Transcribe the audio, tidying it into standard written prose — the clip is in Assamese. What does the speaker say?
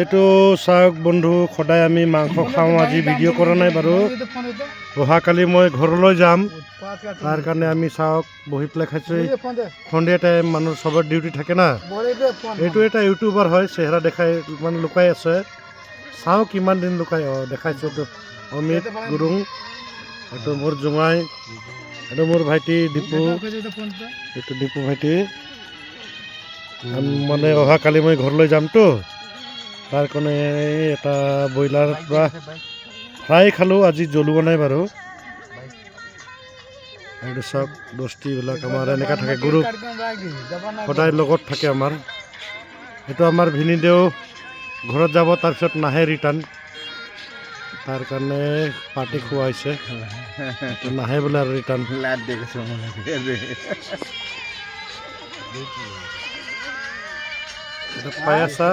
এইটো চাওক বন্ধু, সদায় আমি মাংস খাওঁ। আজি ভিডিঅ' কৰা নাই বাৰু। অহাকালি মই ঘৰলৈ যাম, তাৰ কাৰণে আমি চাওক বহি পেলাই খাইছোঁ। সন্ধিয়া টাইম মানুহ চবৰ ডিউটি থাকে না। এইটো এটা ইউটিউবাৰ হয়, চেহেৰা দেখাই মানে লুকাই আছে। চাওঁ কিমান দিন লুকাই। দেখাইছোঁ এইটো অমিত গুৰুং, এইটো মোৰ জোঁৱাই, এইটো মোৰ ভাইটি দীপু, এইটো দীপু ভাইটি। মানে অহাকালি মই ঘৰলৈ যামতো, তাৰ কাৰণে এটা ব্ৰইলাৰ পৰা ফ্ৰাই খালোঁ, আজি জ্বলোৱা নাই বাৰু। এইটো চাওক বস্তিবিলাক আমাৰ এনেকুৱা থাকে, গৰু সদায় লগত থাকে আমাৰ। এইটো আমাৰ ভিনিদেউ ঘৰত যাব, তাৰপিছত নাহে ৰিটাৰ্ণ, তাৰ কাৰণে পাৰ্টি খুৱাইছে। নাহে বোলে আৰু ৰিটাৰ্ণ। পাই আছা